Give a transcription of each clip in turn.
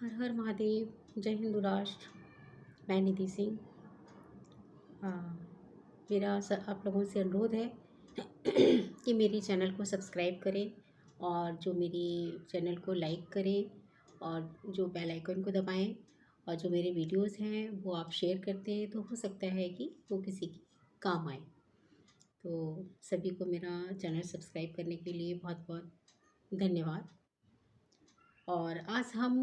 हर हर महादेव। जय हिंद राष्ट्र। मैं निधि सिंह। मेरा आप लोगों से अनुरोध है कि मेरे चैनल को सब्सक्राइब करें और जो मेरी चैनल को लाइक करें और जो बेल आइकन को दबाएं और जो मेरे वीडियोस हैं वो आप शेयर करते हैं तो हो सकता है कि वो किसी की काम आए। तो सभी को मेरा चैनल सब्सक्राइब करने के लिए बहुत बहुत धन्यवाद। और आज हम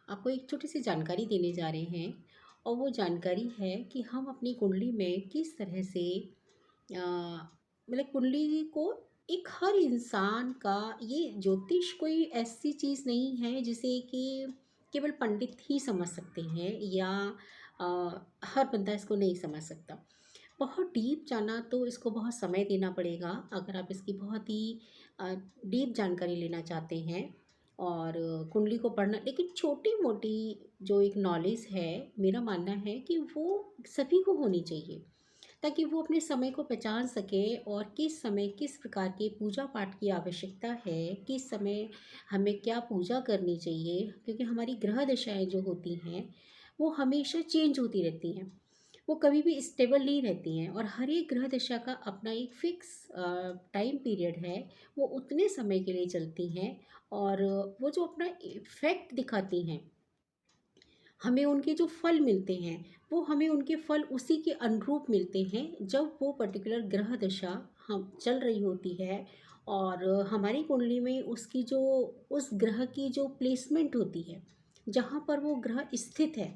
आपको एक छोटी सी जानकारी देने जा रहे हैं और वो जानकारी है कि हम अपनी कुंडली में किस तरह से मतलब कुंडली को एक हर इंसान का ये ज्योतिष कोई ऐसी चीज़ नहीं है जिसे कि केवल पंडित ही समझ सकते हैं या अ, हर बंदा इसको नहीं समझ सकता। बहुत डीप जाना तो इसको बहुत समय देना पड़ेगा। अगर आप इसकी बहुत ही डीप जानकारी लेना चाहते हैं और कुंडली को पढ़ना, लेकिन छोटी मोटी जो एक नॉलेज है, मेरा मानना है कि वो सभी को होनी चाहिए ताकि वो अपने समय को पहचान सके और किस समय किस प्रकार के पूजा पाठ की आवश्यकता है, किस समय हमें क्या पूजा करनी चाहिए, क्योंकि हमारी ग्रह दशाएं जो होती हैं वो हमेशा चेंज होती रहती हैं। वो कभी भी स्टेबल नहीं रहती हैं और हर एक ग्रह दशा का अपना एक फिक्स टाइम पीरियड है। वो उतने समय के लिए चलती हैं और वो जो अपना इफेक्ट दिखाती हैं, हमें उनके जो फल मिलते हैं वो हमें उनके फल उसी के अनुरूप मिलते हैं जब वो पर्टिकुलर ग्रह दशा हम चल रही होती है। और हमारी कुंडली में उसकी जो उस ग्रह की जो प्लेसमेंट होती है, जहाँ पर वो ग्रह स्थित है,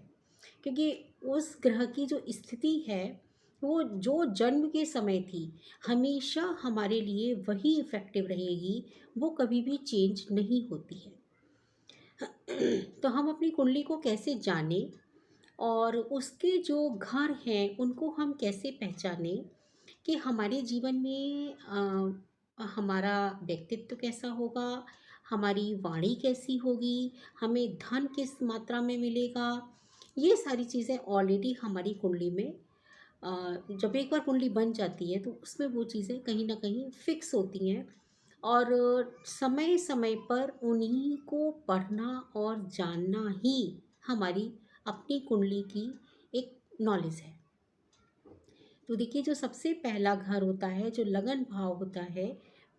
क्योंकि उस ग्रह की जो स्थिति है वो जो जन्म के समय थी हमेशा हमारे लिए वही इफ़ेक्टिव रहेगी, वो कभी भी चेंज नहीं होती है। तो हम अपनी कुंडली को कैसे जानें और उसके जो घर हैं उनको हम कैसे पहचानें कि हमारे जीवन में हमारा व्यक्तित्व कैसा होगा, हमारी वाणी कैसी होगी, हमें धन किस मात्रा में मिलेगा। ये सारी चीज़ें ऑलरेडी हमारी कुंडली में जब एक बार कुंडली बन जाती है तो उसमें वो चीज़ें कहीं ना कहीं फिक्स होती हैं और समय समय पर उन्हीं को पढ़ना और जानना ही हमारी अपनी कुंडली की एक नॉलेज है। तो देखिए, जो सबसे पहला घर होता है, जो लगन भाव होता है,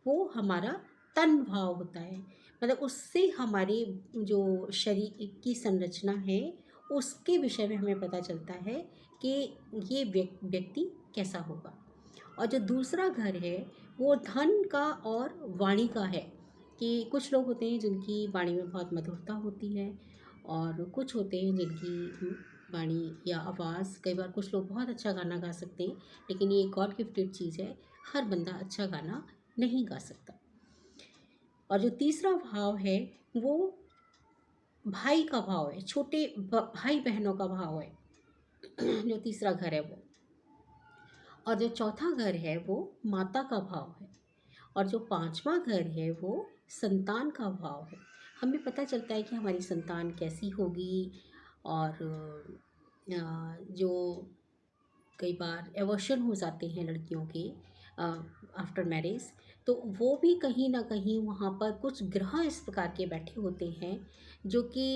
वो हमारा तन भाव होता है। मतलब उससे हमारे जो शरीर की संरचना है उसके विषय में हमें पता चलता है कि ये व्यक्ति कैसा होगा। और जो दूसरा घर है वो धन का और वाणी का है, कि कुछ लोग होते हैं जिनकी वाणी में बहुत मधुरता होती है और कुछ होते हैं जिनकी वाणी या आवाज़, कई बार कुछ लोग बहुत अच्छा गाना गा सकते हैं, लेकिन ये गॉड गिफ्टेड चीज़ है, हर बंदा अच्छा गाना नहीं गा सकता। और जो तीसरा भाव है वो भाई का भाव है, छोटे भाई बहनों का भाव है जो तीसरा घर है वो। और जो चौथा घर है वो माता का भाव है और जो पांचवा घर है वो संतान का भाव है। हमें पता चलता है कि हमारी संतान कैसी होगी। और जो कई बार एवर्शन हो जाते हैं लड़कियों के आफ्टर मैरिज, तो वो भी कहीं ना कहीं वहाँ पर कुछ ग्रह इस प्रकार के बैठे होते हैं जो कि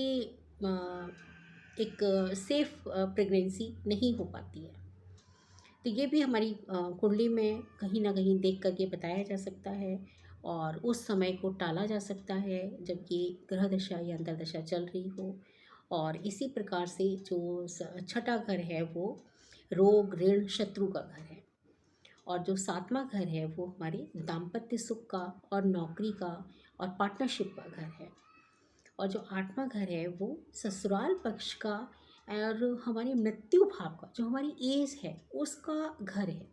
एक सेफ प्रेगनेंसी नहीं हो पाती है। तो ये भी हमारी कुंडली में कहीं ना कहीं देख करके बताया जा सकता है और उस समय को टाला जा सकता है जब ये ग्रह दशा या अंतर्दशा चल रही हो। और इसी प्रकार से जो छठा घर है वो रोग ऋण शत्रु का घर है। और जो सातवां घर है वो हमारे दाम्पत्य सुख का और नौकरी का और पार्टनरशिप का घर है। और जो आठवां घर है वो ससुराल पक्ष का और हमारी मृत्यु भाव का, जो हमारी एज है उसका घर है।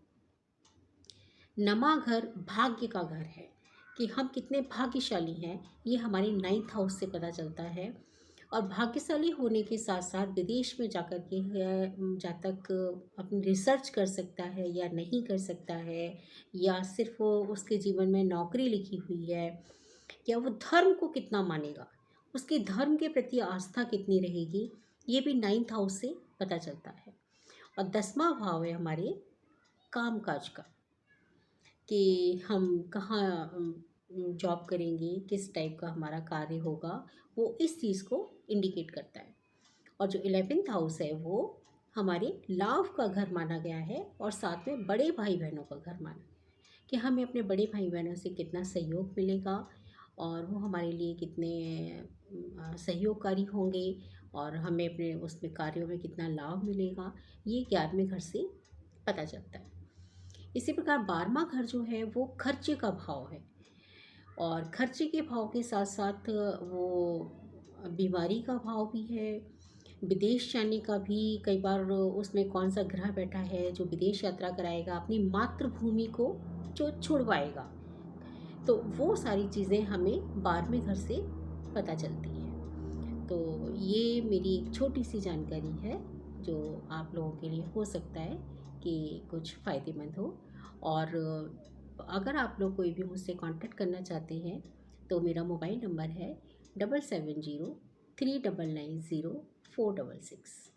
नमा घर भाग्य का घर है कि हम कितने भाग्यशाली हैं, ये हमारे 9th हाउस से पता चलता है। और भाग्यशाली होने के साथ साथ विदेश में जाकर के जातक अपनी रिसर्च कर सकता है या नहीं कर सकता है, या सिर्फ वो उसके जीवन में नौकरी लिखी हुई है, या वो धर्म को कितना मानेगा, उसकी धर्म के प्रति आस्था कितनी रहेगी, ये भी 9th हाउस से पता चलता है। और 10वां भाव है हमारे काम काज का, कि हम कहाँ जॉब करेंगे, किस टाइप का हमारा कार्य होगा, वो इस चीज़ को इंडिकेट करता है। और जो 11th हाउस है वो हमारे लाभ का घर माना गया है, और साथ में बड़े भाई बहनों का घर माना, कि हमें अपने बड़े भाई बहनों से कितना सहयोग मिलेगा और वो हमारे लिए कितने सहयोगकारी होंगे, और हमें अपने उसमें कार्यों में कितना लाभ मिलेगा, ये 11वें घर से पता चलता है। इसी प्रकार 12वां घर जो है वो खर्चे का भाव है, और खर्चे के भाव के साथ साथ वो बीमारी का भाव भी है, विदेश जाने का भी। कई बार उसमें कौन सा ग्रह बैठा है जो विदेश यात्रा कराएगा, अपनी मातृभूमि को जो छुड़वाएगा, तो वो सारी चीज़ें हमें 12वें घर से पता चलती हैं। तो ये मेरी एक छोटी सी जानकारी है जो आप लोगों के लिए हो सकता है कि कुछ फ़ायदेमंद हो। और अगर आप लोग कोई भी मुझसे कांटेक्ट करना चाहते हैं तो मेरा मोबाइल नंबर है 7703990466।